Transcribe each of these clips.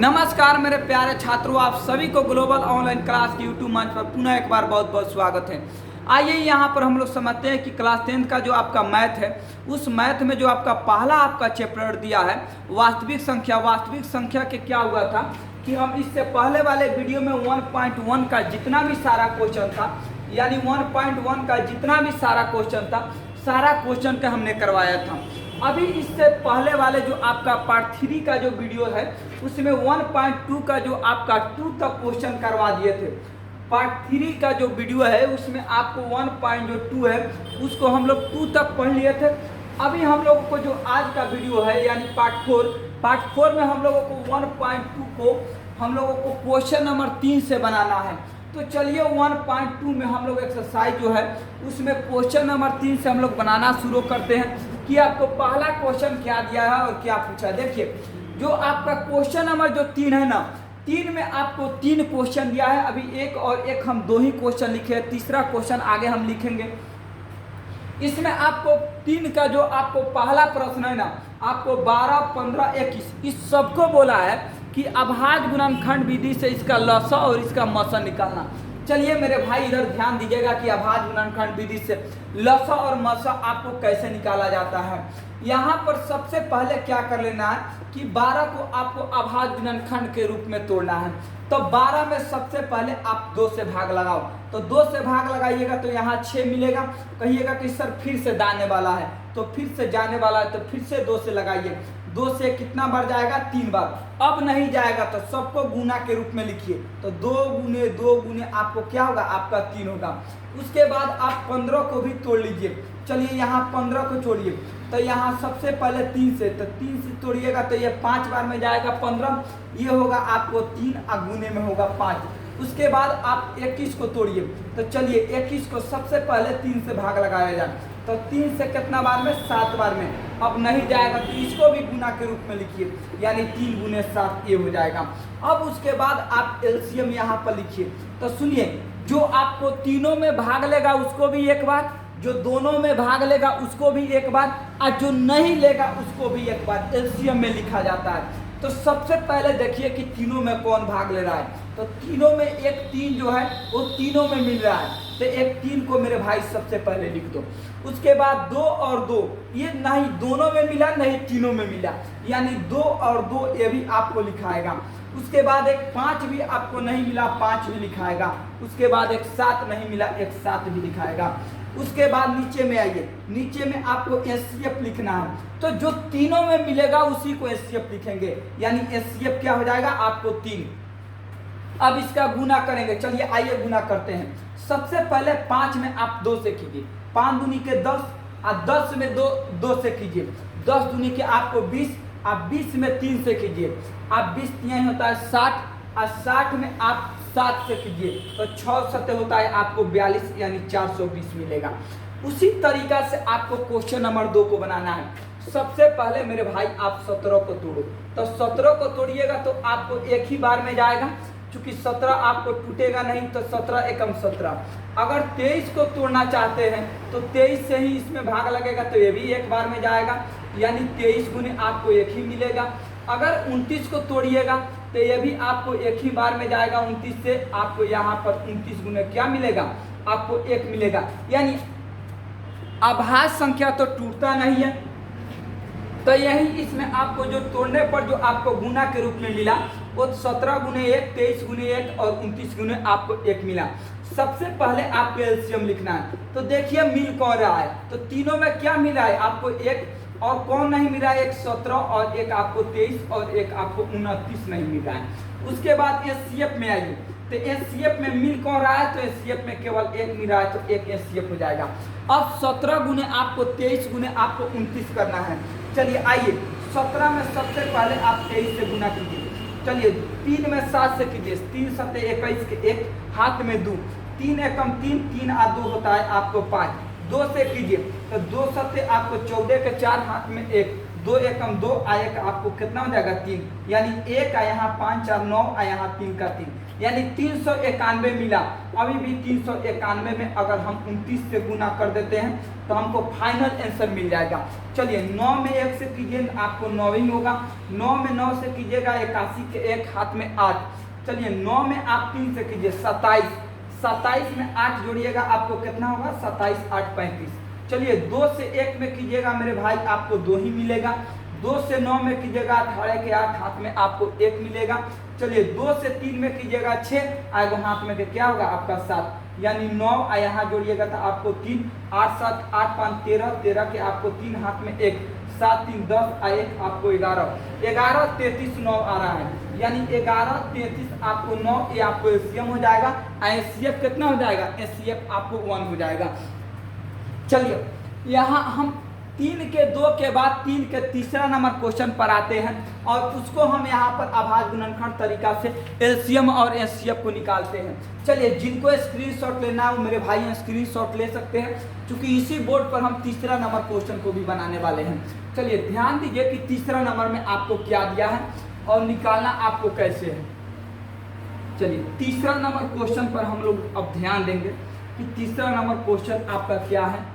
नमस्कार मेरे प्यारे छात्रों, आप सभी को ग्लोबल ऑनलाइन क्लास की यूट्यूब मंच पर पुनः एक बार बहुत बहुत स्वागत है। आइए यहाँ पर हम लोग समझते हैं कि क्लास 10 का जो आपका मैथ है, उस मैथ में जो आपका पहला आपका चैप्टर दिया है वास्तविक संख्या के क्या हुआ था कि हम इससे पहले वाले वीडियो में 1.1 का जितना भी सारा क्वेश्चन था, यानी 1.1 का जितना भी सारा क्वेश्चन था, सारा क्वेश्चन का हमने करवाया था। अभी इससे पहले वाले जो आपका पार्ट 3 का जो वीडियो है उसमें 1.2 का जो आपका 2 तक क्वेश्चन करवा दिए थे। पार्ट 3 का जो वीडियो है उसमें आपको 1.2 है उसको हम लोग 2 तक पढ़ लिए थे। अभी हम लोगों को जो आज का वीडियो है यानी पार्ट 4 में हम लोगों को 1.2 को हम लोगों को क्वेश्चन नंबर 3 से बनाना है। तो चलिए 1.2 में हम लोग एक्सरसाइज जो है उसमें क्वेश्चन नंबर 3 से हम लोग बनाना शुरू करते हैं कि आपको पहला क्वेश्चन क्या दिया है और क्या पूछा है। देखिए जो आपका क्वेश्चन नंबर जो 3 है ना, 3 में आपको 3 क्वेश्चन दिया है। अभी एक और एक हम 2 ही क्वेश्चन लिखे हैं, तीसरा क्वेश्चन आगे हम लिखेंगे। इसमें आपको 3 का जो आपको पहला प्रश्न है ना, आपको 12, 15, 21 इस सबको बोला है कि अभाज्य गुणनखंड विधि से इसका लसा और इसका मसा निकालना। चलिए मेरे भाई इधर ध्यान दीजिएगा कि अभाज्य गुणनखंड विधि से लसा और मसा आपको कैसे निकाला जाता है। यहाँ पर सबसे पहले क्या कर लेना है कि 12 को आपको अभाज्य गुणनखंड के रूप में तोड़ना है। तो 12 में सबसे पहले आप 2 से भाग लगाओ, तो 2 से भाग लगाइएगा तो यहाँ 6 मिलेगा। कहिएगा कि सर फिर से दाने वाला है, तो फिर से जाने वाला है, तो फिर से 2 से लगाइए। 2 से कितना बार जाएगा? 3 बार। अब नहीं जाएगा तो सबको गुना के रूप में लिखिए, तो 2 गुने 2 गुने आपको क्या होगा? आपका 3 होगा। उसके बाद आप 15 को भी तोड़ लीजिए। चलिए यहाँ 15 को छोड़िए, तो यहाँ सबसे पहले 3 से, तो 3 से तोड़िएगा तो ये 5 बार में जाएगा 15, ये होगा आपको 3 और गुने में होगा 5। उसके बाद आप 21 को तोड़िए, तो चलिए 21 को सबसे पहले 3 से भाग लगाया जाए, तो 3 से कितना बार में? 7 बार में। अब नहीं जाएगा तो इसको भी गुना के रूप में लिखिए, यानी 3 गुने 7 ये हो जाएगा। अब उसके बाद आप एलसीएम यहाँ पर लिखिए। तो सुनिए, जो आपको तीनों में भाग लेगा उसको भी एक बार, जो दोनों में भाग लेगा उसको भी एक बार, और जो नहीं लेगा उसको भी एक बार एलसीएम में लिखा जाता है। तो सबसे पहले देखिए कि तीनों में कौन भाग ले रहा है। तो तीनों में एक 3 जो है वो तीनों में मिल रहा है, तो एक 3 को मेरे भाई सबसे पहले लिख दो। उसके बाद 2 और 2, ये नहीं दोनों में मिला नहीं तीनों में मिला, यानी 2 और 2 ये भी आपको लिखाएगा। उसके बाद एक 5 भी आपको नहीं मिला, 5 भी लिखाएगा। उसके बाद एक 7 नहीं मिला, एक 7 भी लिखाएगा। उसके बाद नीचे में आइए, नीचे में आपको एचसीएफ लिखना है। तो जो तीनों में मिलेगा उसी को एचसीएफ लिखेंगे, यानी एचसीएफ क्या हो जाएगा? आपको 3। अब इसका गुना करेंगे। चलिए आइए गुना करते हैं। सबसे पहले 5 में आप 2 से कीजिए, 5 दूनी के 10, और 10 में 2 से कीजिए, 10 दूनी के आपको 20, आप 20 में 3 से कीजिए, आप 20 3 होता है 60, और 60 में आप 7 से कीजिए, तो 6 7 होता है आपको 42, यानी 420 मिलेगा। उसी तरीका से आपको क्वेश्चन नंबर 2 को बनाना है। सबसे पहले मेरे भाई आप 17 को तोड़ो, तो 17 को तोड़िएगा तो आपको एक ही बार में जाएगा, क्योंकि 17 आपको टूटेगा नहीं, तो 17 एकम 17। अगर 23 को तोड़ना चाहते हैं तो 23 से ही इसमें भाग लगेगा, तो ये भी एक बार में जाएगा, यानी 23 गुने आपको एक ही मिलेगा। अगर 29 को तोड़िएगा तो ये भी आपको एक ही बार में जाएगा, 29 से आपको यहाँ पर 29 गुने क्या मिलेगा? आपको 1 मिलेगा। यानी अभाज्य संख्या तो टूटता नहीं है, तो यही इसमें आपको जो तोड़ने पर जो आपको गुना के रूप में मिला वो 17 गुने 1, 23 गुने 1 और 29 गुने आपको 1 मिला। सबसे पहले आपको एलसीएम लिखना है। तो देखिए मिल कौन रहा है, तो तीनों में क्या मिला है? आपको 1, और कौन नहीं मिला? एक 17 और एक आपको 23 और एक आपको 29 नहीं मिल रहा है। उसके बाद एचसीएफ में आइए, तो एचसीएफ में मिल कौन रहा है? तो एचसीएफ में केवल 1 मिल रहा है, तो 1 एचसीएफ हो जाएगा। अब 17 गुने आपको 23 गुने आपको 29 करना है। चलिए आइए 17 में सबसे पहले आप 23 से गुना कीजिए। चलिए 3 में 7 से कीजिए, 3 7 21 के 1 हाथ में 2, 3 एकम 3, 3 और 2 होता है आपको 5। 2 से कीजिए तो 2 7 आपको 14 के 4 हाथ में 1, 2 एकम 2 आ एक आपको कितना हो जाएगा 3, यानी 1 आ यहाँ 5 4 9 आ यहाँ 3 का 3, यानी 391 मिला। अभी भी 391 में अगर हम 29 से गुना कर देते हैं तो हमको फाइनल आंसर मिल जाएगा। चलिए 9 में 1 से कीजिए आपको 9 ही होगा, 9 में 9 से कीजिएगा 81 के 1 हाथ में 8। चलिए 9 में आप 3 से कीजिए 27, 27 में 8 जोड़िएगा आपको कितना होगा 27 8 35। चलिए 2 से 1 में कीजिएगा मेरे भाई आपको 2 ही मिलेगा, 2 से 9 में कीजिएगा 18 के 8 हाथ में आपको 1 मिलेगा। चलिए 2 से 3 में कीजिएगा 6 आएगा हाथ में क्या होगा आपका 7, यानी 9 आ यहाँ जोड़िएगा तो आपको 3, 8 7 8 5 13, 13 के आपको 3 हाथ में 1, 7 3 10 आ 1 आपको 11, 11 33 9 आ रहा है, यानी 11 33 आपको 9, ये आपको एलसीएम हो जाएगा। एचसीएफ कितना हो जाएगा, एचसीएफ आपको 1 हो जाएगा। चलिए यहाँ हम 3 के 2 के बाद 3 के तीसरा नंबर क्वेश्चन पर आते हैं और उसको हम यहाँ पर अभाज्य गुणनखंड तरीका से एलसीएम और एचसीएफ को निकालते हैं। चलिए जिनको स्क्रीनशॉट लेना है मेरे भाई स्क्रीनशॉट ले सकते हैं, क्योंकि इसी बोर्ड पर हम तीसरा नंबर क्वेश्चन को भी बनाने वाले हैं। चलिए ध्यान दीजिए कि तीसरा नंबर में आपको क्या दिया है और निकालना आपको कैसे है। चलिए तीसरा नंबर क्वेश्चन पर हम लोग अब ध्यान देंगे कि तीसरा नंबर क्वेश्चन आपका क्या है।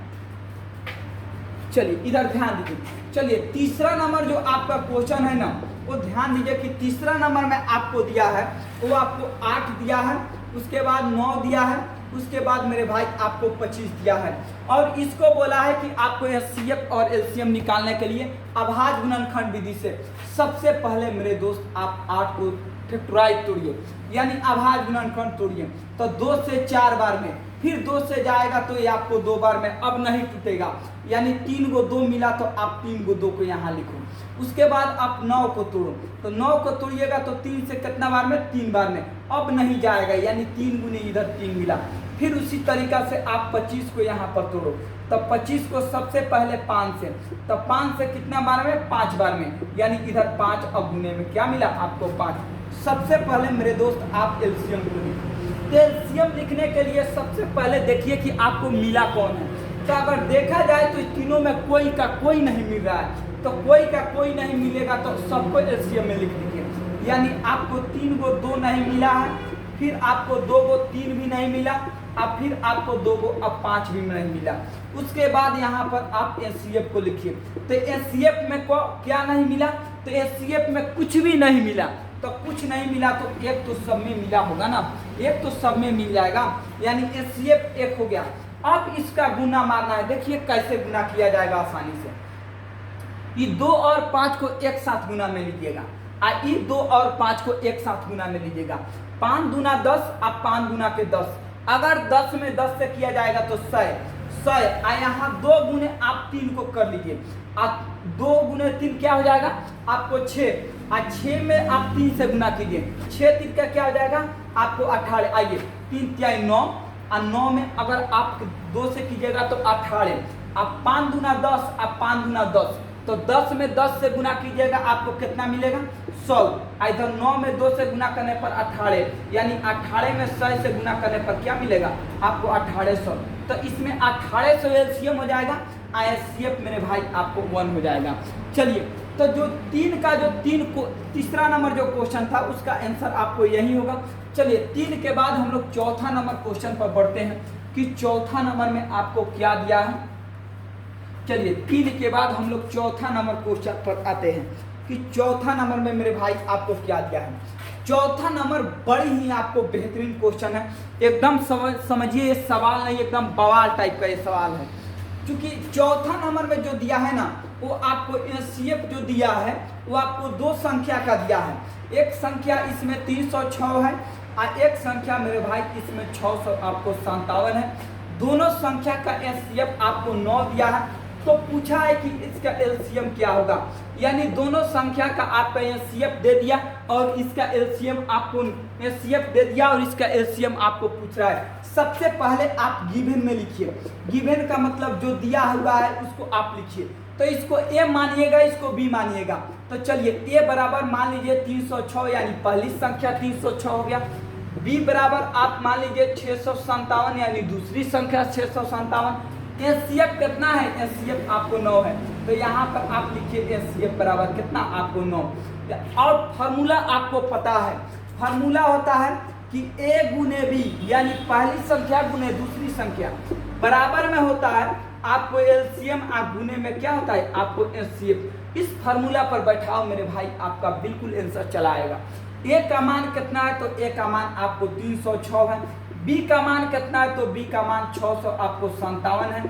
चलिए इधर ध्यान दीजिए। चलिए तीसरा नंबर जो आपका क्वेश्चन है ना, वो ध्यान दीजिए कि तीसरा नंबर में आपको दिया है, वो आपको 8 दिया है, उसके बाद 9 दिया है, उसके बाद मेरे भाई आपको 25 दिया है और इसको बोला है कि आपको एचसीएफ और एलसीएम निकालने के लिए अभाज्य गुणनखंड विधि से सबसे पहले मेरे दोस्त आप 8 को फैक्टराइज तोड़िए, यानी अभाज्य गुणनखंड तोड़िए। तो 2 से 4 बार में, फिर 2 से जाएगा तो ये आपको 2 बार में, अब नहीं टूटेगा, यानी 3 को 2 मिला तो आप 3 को 2 को यहाँ लिखो। उसके बाद आप 9 को तोड़ो, तो 9 को तोड़िएगा तो 3 से कितना बार में, 3 बार में, अब नहीं जाएगा, यानी 3 गुने इधर 3 मिला। फिर उसी तरीका से आप 25 को यहाँ पर तोड़ो, तो 25 को सबसे पहले 5 से, तो 5 से कितना बार में, 5 बार में, यानी इधर 5, अब गुने में क्या मिला आपको 5। सबसे पहले मेरे दोस्त आप एलसीएम को लिखिए। एलसीएम लिखने के लिए सबसे पहले देखिए कि आपको मिला कौन है। तो अगर देखा जाए तो तीनों में कोई का कोई नहीं मिल रहा है, तो कोई का कोई नहीं मिलेगा तो सबको एलसीएम में लिख लीजिए, यानी आपको 3 को 2 नहीं मिला है, फिर आपको 2 को 3 भी नहीं मिला, अब फिर आपको 2 को अब 5 भी नहीं मिला। उसके बाद यहाँ पर आप एचसीएफ को लिखिए। तो एचसीएफ में को क्या नहीं मिला, तो एचसीएफ में कुछ भी नहीं मिला, तो कुछ नहीं मिला तो एक तो सब में मिला होगा ना, एक तो सब में मिल जाएगा, यानी एचसीएफ 1 हो गया। अब इसका गुना मारना है, देखिए कैसे गुना किया जाएगा आसानी से। ये 2 और 5 को एक साथ गुना में लीजिएगा, ये 2 और 5 को एक साथ गुना में लीजिएगा। 5 दूना 10, अब 5 गुना के 10, अगर 10 में 10 से किया जाएगा तो 100, यहाँ 2 गुने आप 3 को कर लीजिए, 2 गुने 3 क्या हो जाएगा आपको 6, 6 में आप 3 से गुना कीजिए, 6 3 का क्या हो जाएगा आपको 18। आइए 3 3 9, और 9 में अगर आप 2 से कीजिएगा तो 18, अब 5 दूना 10, अब 5 दूना 10, तो 10 में 10 से गुना कीजिएगा आपको कितना मिलेगा 100। इधर 9 में 2 से गुना करने पर 18, यानी 18 में 100 से गुना करने पर क्या मिलेगा आपको 1800। तो इसमें 1800 एलसीएम हो जाएगा, एचसीएफ मेरे भाई आपको 1 हो जाएगा। चलिए तो जो 3 का जो 3 को तीसरा नंबर जो क्वेश्चन था उसका आंसर आपको यही होगा। चलिए 3 के बाद हम लोग चौथा नंबर क्वेश्चन पर बढ़ते हैं कि चौथा नंबर में आपको क्या दिया है। चलिए 3 के बाद हम लोग चौथा नंबर क्वेश्चन पर आते हैं कि चौथा नंबर में मेरे भाई आपको क्या दिया है। चौथा नंबर बड़ी ही आपको बेहतरीन क्वेश्चन है, एकदम समझिए ये सवाल नहीं, एकदम बवाल टाइप का ये सवाल है। क्योंकि चौथा नंबर में जो दिया है ना, वो आपको एचसीएफ जो दिया है वो आपको 2 संख्या का दिया है। एक संख्या इसमें 306 है और एक संख्या मेरे भाई इसमें 657 है। दोनों संख्या का एचसीएफ आपको 9 दिया है। तो पूछा है कि इसका एलसीएम क्या होगा, यानी दोनों संख्या का आपका एचसीएफ दे दिया और इसका एलसीएम आपको एचसीएफ दे दिया और इसका एलसीएम आपको पूछ रहा है। सबसे पहले आप गिवन में लिखिए, गिवन का मतलब जो दिया हुआ है उसको आप लिखिए। तो इसको ए मानिएगा, इसको बी मानिएगा। तो चलिए ए बराबर मान लीजिए 306, यानी पहली संख्या 306 हो गया। बी बराबर आप मान लीजिए 657, यानी दूसरी संख्या 657। एचसीएफ कितना है, एचसीएफ आपको 9 है। तो यहाँ पर आप लिखिए HCF बराबर कितना आपको 9। और फार्मूला आपको पता है, फार्मूला होता है कि A गुने B यानी पहली संख्या गुने दूसरी संख्या बराबर में होता है आपको LCM, आप गुने में क्या होता है आपको HCF। इस फार्मूला पर बैठाओ मेरे भाई, आपका बिल्कुल आंसर चला आएगा। A का मान कितना है तो A का मान आपको 306 है, B का मान कितना है तो B का मान 600 आपको 57 है।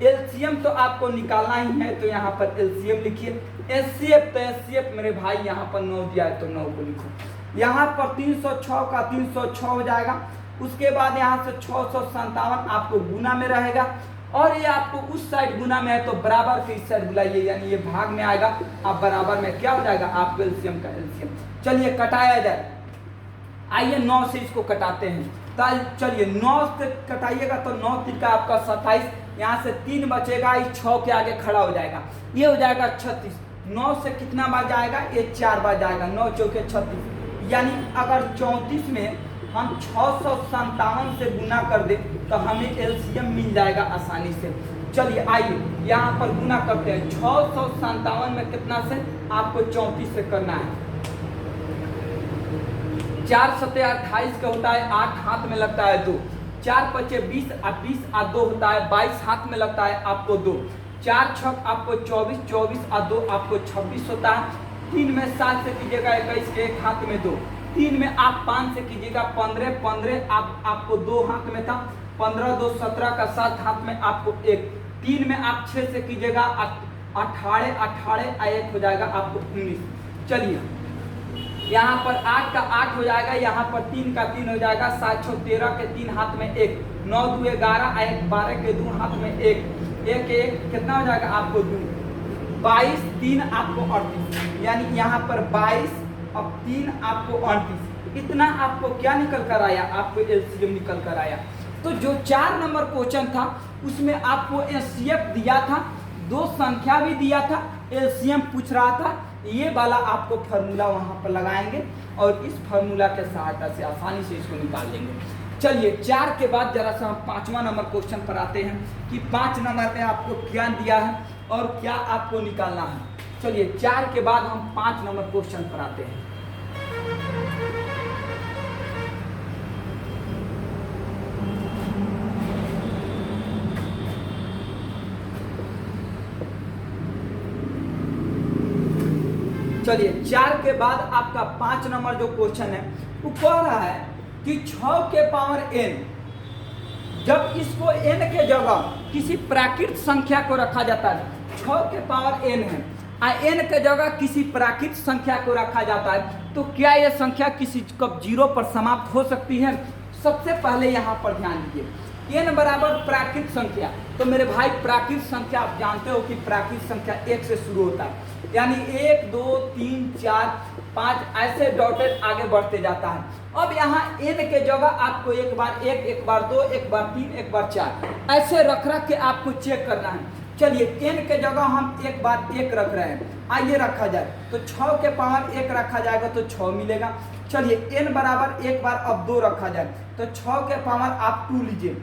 LCM तो आपको निकालना ही है, तो यहाँ पर LCM लिखिए। HCF तो HCF मेरे भाई यहाँ पर 9 दिया है तो 9 को लिखो। यहाँ पर 306 का 306 हो जाएगा, उसके बाद यहाँ से 657 आपको गुना में रहेगा, और ये आपको उस साइड गुना में है तो बराबर के इस साइड बुलाइए, यानी ये भाग में आएगा। अब बराबर में क्या हो जाएगा आपको LCM का LCM। चलिए कटाया जाए, आइए 9 से इसको कटाते हैं। चलिए 9 से कटाइएगा तो 9 3 का आपका 27, यहाँ से 3 बचेगा, इस 6 के आगे खड़ा हो जाएगा, ये हो जाएगा 36। 9 से कितना बार जाएगा, ये 4 बार जाएगा, 9 चौके 36, यानी अगर 34 में हम 657 से गुना कर दे तो हमें LCM मिल जाएगा आसानी से। चलिए आइए यहाँ पर गुना करते हैं। 657 में कितना से आपको 34 से करना है। 4 सत्ते 28 का होता है, 8 हाथ में लगता है 2, 4 पचे 20 और 20 और 2 होता है 22 हाथ में लगता है आपको 2, 4 छक आपको 24, 24 और 2 आपको 26 होता है। 3 में 7 से कीजिएगा 21 के 1 हाथ में 2, 3 में आप 5 से कीजिएगा 15, 15 आपको 2 हाथ में था, 15 2 17 का 7 हाथ में आपको 1, 3 में आप 6 से कीजिएगा 18, 18 1 हो जाएगा आपको 19। चलिए यहाँ पर 8 का 8 हो जाएगा, यहाँ पर 3 का 3 हो जाएगा, 7 6 13 के 3 हाथ में 1, 9 2 11 1 12 के 2 हाथ में 1, 1 1 कितना हो जाएगा आपको 2, 22 3 आपको 38, यानी यहाँ पर 22 अब 3 आपको 38। इतना आपको क्या निकल कर आया, आपको LCM निकल कर आया। तो जो 4 नंबर क्वेश्चन था उसमें आपको HCF दिया था, 2 संख्या भी दिया था, LCM पूछ रहा था, ये वाला आपको फार्मूला वहाँ पर लगाएंगे और इस फार्मूला के सहायता से आसानी से इसको निकाल लेंगे। चलिए 4 के बाद जरा सा हम 5वां नंबर क्वेश्चन पर आते हैं कि 5 नंबर में आपको क्या दिया है और क्या आपको निकालना है। चलिए 4 के बाद हम 5 नंबर क्वेश्चन पर आते हैं। चलिए 4 के बाद आपका 5 नंबर जो क्वेश्चन है वो कह रहा है कि 6 के पावर n, जब इसको n के जगह किसी प्राकृत संख्या को रखा जाता है, 6 के पावर n है और n के जगह किसी प्राकृत संख्या को रखा जाता है, तो क्या यह संख्या किसी कब 0 पर समाप्त हो सकती है। सबसे पहले यहाँ पर ध्यान दीजिए, n बराबर प्राकृत संख्या, तो मेरे भाई प्राकृत संख्या आप जानते हो कि प्राकृत संख्या 1 से शुरू होता है, यानी 1 2 3 4 5 ऐसे डॉटेड आगे बढ़ते जाता है। अब यहाँ n के जगह आपको एक बार 1, एक बार 2, एक बार 3, एक बार 4 ऐसे रख रख के आपको चेक करना है। चलिए n के जगह हम एक बार 1 रख रहे हैं, आइए रखा जाए तो 6 के पावर 1 रखा जाएगा तो 6 मिलेगा। चलिए n बराबर एक बार अब 2 रखा जाए तो 6 के पावर आप 2 लीजिए,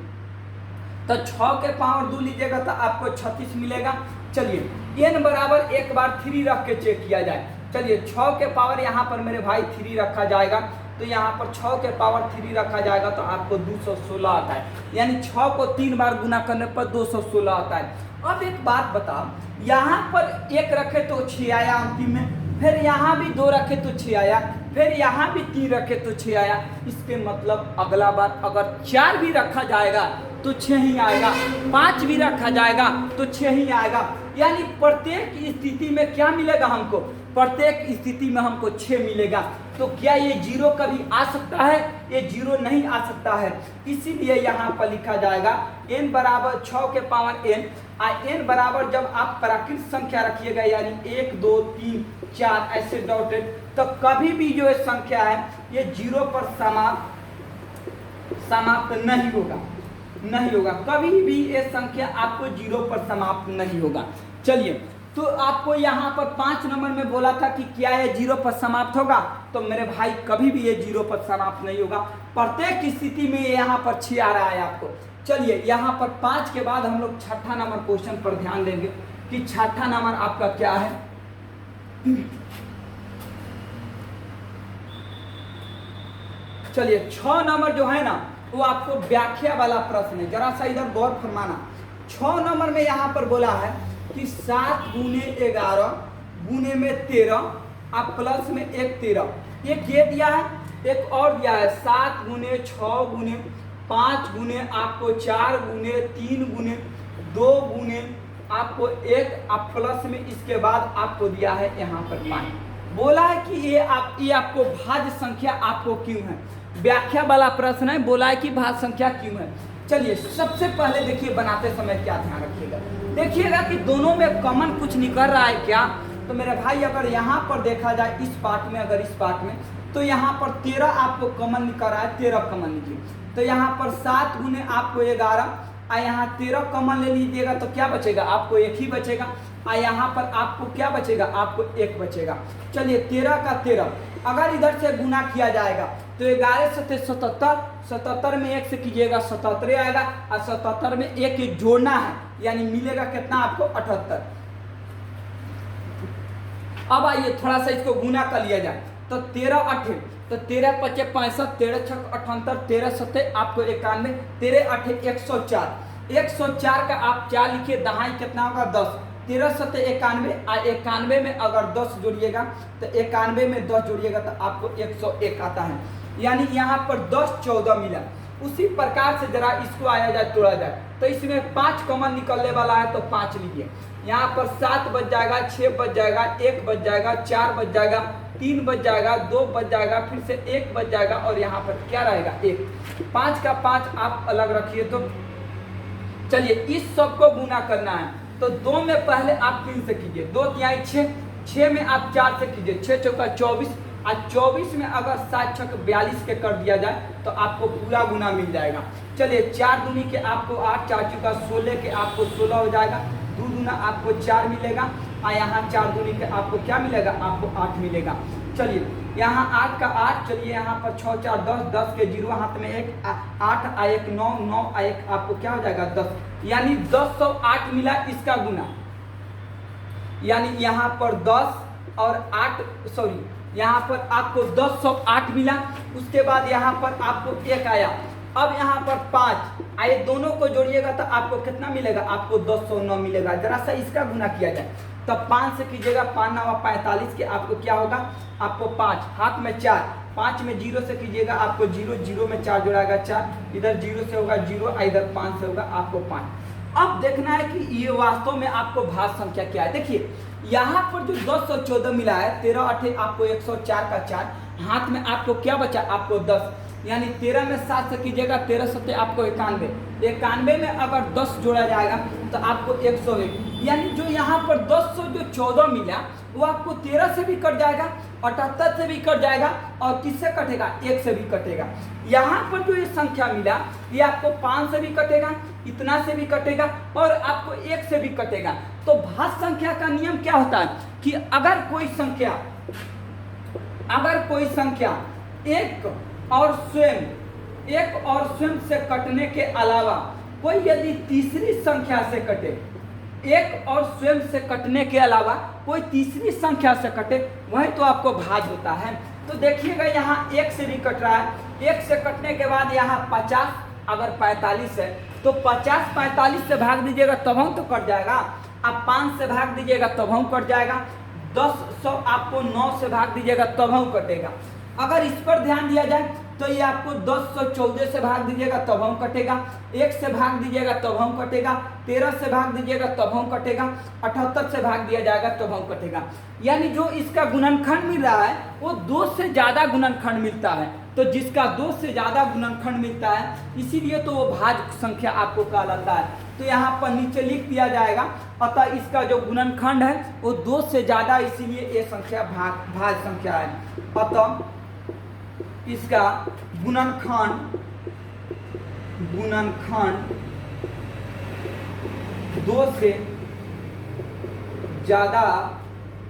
तो 6 के पावर 2 लीजिएगा तो आपको 36 मिलेगा। चलिए n बराबर एक बार 3 रख के चेक किया जाए। चलिए 6 के पावर यहाँ पर मेरे भाई 3 रखा जाएगा, तो यहाँ पर 6 के पावर 3 रखा जाएगा तो आपको 216 आता है, यानी 6 को 3 बार गुना करने पर 216 आता है। अब एक बात बताओ, यहाँ पर 1 रखे तो 6 आया अंतिम में, फिर यहाँ भी 2 रखे तो 6 आया, फिर यहाँ भी 3 रखे तो 6 आया। इसके मतलब अगला बार अगर 4 भी रखा जाएगा तो 6 ही आएगा, 5 भी रखा जाएगा तो 6 ही आएगा, यानी प्रत्येक स्थिति में क्या मिलेगा हमको, प्रत्येक स्थिति में हमको 6 मिलेगा। तो क्या ये 0 कभी आ सकता है, ये 0 नहीं आ सकता है, इसीलिए यहाँ पर लिखा जाएगा n बराबर 6 के पावर n, n बराबर जब आप प्राकृत संख्या रखिएगा यानी 1 2 3 4 ऐसे डॉटेड, तो कभी भी जो संख्या है ये 0 पर समाप्त नहीं होगा, नहीं होगा, कभी भी ये संख्या आपको 0 पर समाप्त नहीं होगा। चलिए तो आपको यहाँ पर 5 नंबर में बोला था कि क्या ये 0 पर समाप्त होगा, तो मेरे भाई कभी भी ये 0 पर समाप्त नहीं होगा, प्रत्येक स्थिति में यहाँ पर 6 आ रहा है आपको। चलिए यहाँ पर 5 के बाद हम लोग 6ठा नंबर क्वेश्चन पर ध्यान देंगे। कि छठा नंबर आपका क्या है। चलिए 6 नंबर जो है ना वो आपको व्याख्या वाला प्रश्न है, जरा सा इधर गौर फरमाना। 6 नंबर में यहाँ पर बोला है कि 7 गुने 11 गुने में 13 आप प्लस में एक 13, एक ये दिया है, एक और दिया है 7 गुने 6 गुने 5 गुने आपको 4 गुने 3 गुने 2 गुने आपको 1 आप प्लस में इसके बाद आपको दिया है यहाँ पर 5। बोला है कि ये आपको भाज्य संख्या आपको क्यों है, व्याख्या वाला प्रश्न है, बोला है कि भाज्य संख्या क्यों है। चलिए सबसे पहले देखिए बनाते समय क्या ध्यान रखिएगा, देखिएगा कि दोनों में कॉमन कुछ निकल रहा है क्या। तो मेरे भाई अगर यहाँ पर देखा जाए इस पार्ट में, अगर इस पार्ट में तो यहाँ पर 13 आपको कॉमन निकल रहा है, 13 कॉमन निकली। तो यहाँ पर 7 गुने आपको 11 और यहाँ 13 कॉमन ले लीजिएगा तो क्या बचेगा, आपको एक ही बचेगा। और यहाँ पर आपको क्या बचेगा, आपको एक बचेगा। चलिए 13 का 13 अगर इधर से गुना किया जाएगा तो 11 से 77, 77 में 1 से कीजिएगा 77 आएगा, और 77 में 1 जोड़ना है, यानी मिलेगा कितना आपको 78। अब आइए थोड़ा सा इसको गुना कर लिया जाए तो 13 8 तो 13 5 65, 13 6 78, 13 7 आपको 91, 13 8 104, 104 का आप 4 लिखिए, दहाई कितना होगा 10, 13 7 91 और 91 में अगर 10 जोड़िएगा तो 91 में 10 जोड़िएगा तो आपको 101 आता है, यानी यहाँ पर 10 14 मिला। उसी प्रकार से जरा इसको आया जाए तोड़ा जाए तो इसमें 5 कॉमन निकलने वाला है तो 5 लीजिए, यहाँ पर 7 बच जाएगा, 6 बच जाएगा, 1 बच जाएगा, 4 बच जाएगा, 3 बच जाएगा, 2 बच जाएगा, फिर से 1 बच जाएगा और यहाँ पर क्या रहेगा 1। 5 का 5 आप अलग रखिए। तो चलिए इस सब को गुना करना है तो 2 में पहले आप 3 से कीजिए, 2 तिहाई 6, 6 में आप 4 से कीजिए, 6 चौका 24 और 24 में अगर 7 छक 42 के कर दिया जाए तो आपको पूरा गुना मिल जाएगा। चलिए 4 दूनी के आपको 8, 4 चौका 16 के आपको 16 हो जाएगा, 2 दूना आपको 4 मिलेगा और यहाँ 4 दूनी के आपको क्या मिलेगा, आपको 8 मिलेगा। चलिए यहाँ 8 का 8, चलिए यहाँ पर 6 4 10, 10 के 0 हाथ में 1, 8 आ 1 9, 9 आ 1 आपको क्या हो जाएगा 10, यानी 1008 मिला इसका गुना, यानी यहाँ पर 10 और 8 सॉरी यहाँ पर आपको 1008 मिला। उसके बाद यहाँ पर आपको 1 आया, अब यहाँ पर 5 आए, दोनों को जोड़िएगा तो आपको कितना मिलेगा, आपको 1009 मिलेगा। जरा सा इसका गुना किया जाए तो 5 से कीजिएगा, 5 9 45 के आपको क्या होगा, आपको 5 हाथ में 4, 5 में 0 से कीजिएगा आपको 0, 0 में 4 जोड़ाएगा 4, इधर 0 से होगा 0, इधर 5 से होगा आपको 5। अब देखना है कि ये वास्तव में आपको भाज्य संख्या क्या है। देखिए यहाँ पर जो 1014 मिला है, 13 8 आपको 104 का 4, हाथ में आपको क्या बचा, आपको 10, यानी 13 में 7 से कीजिएगा, 13 7 आपको 91, 91 में अगर 10 जोड़ा जाएगा तो आपको 101, यानी जो यहाँ पर 1014 मिला वो आपको 13 से भी कट जाएगा, 78 से भी कट जाएगा और किससे कटेगा, 1 से भी कटेगा। यहाँ पर जो ये संख्या मिला ये आपको 5 से भी कटेगा, इतना से भी कटेगा और आपको 1 से भी कटेगा। तो भाज्य संख्या का नियम क्या होता है कि अगर कोई संख्या एक और स्वयं से कटने के अलावा कोई यदि तीसरी संख्या से कटे, एक और स्वयं से कटने के अलावा कोई तीसरी संख्या से कटे, वही तो आपको भाज्य होता है। तो देखिएगा यहाँ 1 से भी कट रहा है, 1 से कटने के बाद यहाँ 50 अगर 45 है तो 50 45 से भाग दीजिएगा तब हम तो कट जाएगा, आप 5 से भाग दीजिएगा तब हम कट जाएगा, 10 आपको 9 से भाग दीजिएगा तब हम कटेगा। अगर इस पर ध्यान दिया जाए तो ये आपको 1014 से भाग दीजिएगा तब हम कटेगा, 1 से भाग दीजिएगा तब हम कटेगा, 13 से भाग दीजिएगा तब हम कटेगा, 78 से भाग दिया जाएगा तब हम कटेगा। यानी जो इसका गुणनखंड मिल रहा है वो 2 से ज़्यादा गुणनखंड मिलता है। तो जिसका 2 से ज़्यादा गुणनखंड मिलता है इसीलिए तो वो भाज्य संख्या आपको कहलाता है। तो यहाँ पर नीचे लिख दिया जाएगा, अतः इसका जो गुणनखंड है वो 2 से ज़्यादा, इसीलिए ये संख्या भाज्य संख्या है। अतः इसका गुणनखंड 2 से ज़्यादा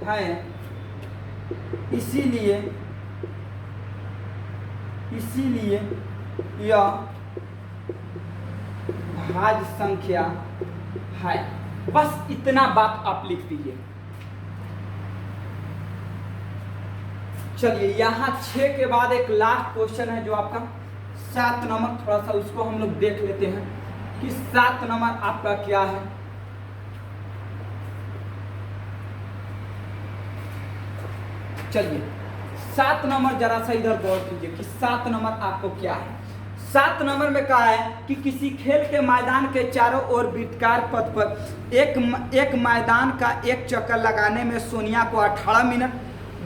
है, इसीलिए यह भाज्य संख्या है। बस इतना बात आप लिख दीजिए। चलिए यहाँ 6 के बाद एक लास्ट क्वेश्चन है जो आपका 7 नंबर, थोड़ा सा उसको हम लोग देख लेते हैं कि 7 नंबर आपका क्या है। चलिए 7 नंबर जरा सा इधर गौर कीजिए कि 7 नंबर आपको क्या है। 7 नंबर में कहा है कि किसी खेल के मैदान के चारों ओर वृत्ताकार पथ पर एक मैदान का एक चक्कर लगाने में सोनिया को 18 मिनट,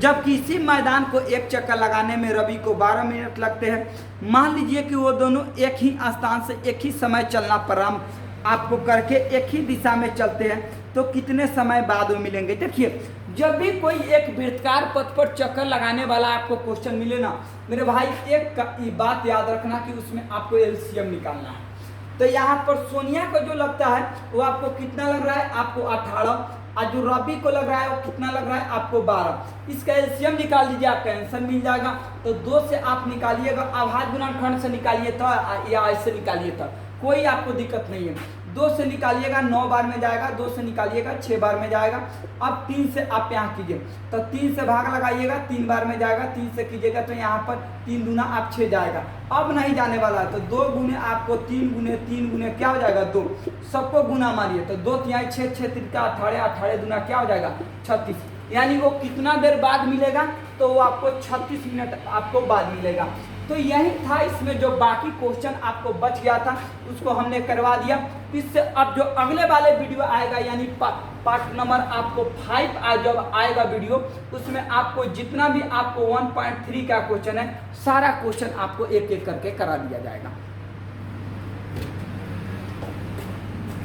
जबकि इसी मैदान को एक चक्कर लगाने में रवि को 12 मिनट लगते हैं। मान लीजिए कि वो दोनों एक ही स्थान से एक ही समय चलना प्रारंभ आपको करके एक ही दिशा में चलते हैं, तो कितने समय बाद वो मिलेंगे। देखिए जब भी कोई एक वृत्ताकार पथ पर चक्कर लगाने वाला आपको क्वेश्चन मिले ना मेरे भाई, एक बात याद रखना कि उसमें आपको एलसीएम निकालना है। तो यहाँ पर सोनिया को जो लगता है वो आपको कितना लग रहा है, आपको 18, और जो रवि को लग रहा है वो कितना लग रहा है, आपको 12। इसका एलसीएम निकाल दीजिए, आपका आंसर मिल जाएगा। तो 2 से आप निकालिएगा, अभाज्य गुणनखंड से निकालिए था या ऐसे निकालिए था, कोई आपको दिक्कत नहीं है। 2 से निकालिएगा 9 बार में जाएगा, 2 से निकालिएगा 6 बार में जाएगा। अब 3 से आप यहाँ कीजिए, तो 3 से भाग लगाइएगा, 3 बार में जाएगा। 3 से कीजिएगा तो यहाँ पर 3 दूना आप 6 जाएगा। अब नहीं जाने वाला है तो 2 गुने आपको 3 गुने 3 गुने क्या हो जाएगा 2, सबको गुना मारिए तो 2 तिहाई 6, 6 तिरका 18, 18 दूना क्या हो जाएगा 36, यानी वो कितना देर बाद मिलेगा, तो वो आपको 36 मिनट आपको बाद मिलेगा। तो यही था इसमें, जो बाकी क्वेश्चन आपको बच गया था उसको हमने करवा दिया। इससे अब जो अगले वाले वीडियो आएगा यानी पार्ट नंबर आपको 5 जब आएगा वीडियो, उसमें आपको जितना भी आपको 1.3 का क्वेश्चन है सारा क्वेश्चन आपको एक एक करके करा दिया जाएगा।